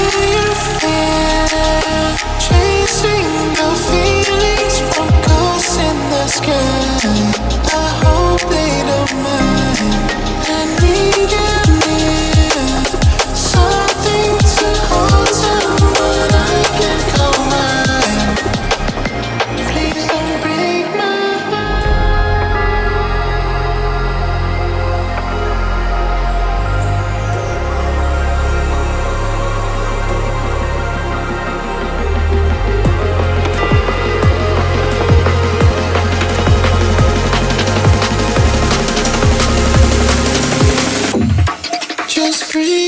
you feel? Chasing the feelings from ghosts in the sky. I hope they don't mind. I need you near, something to hold someone I can call mine. Please don't break my just breathe.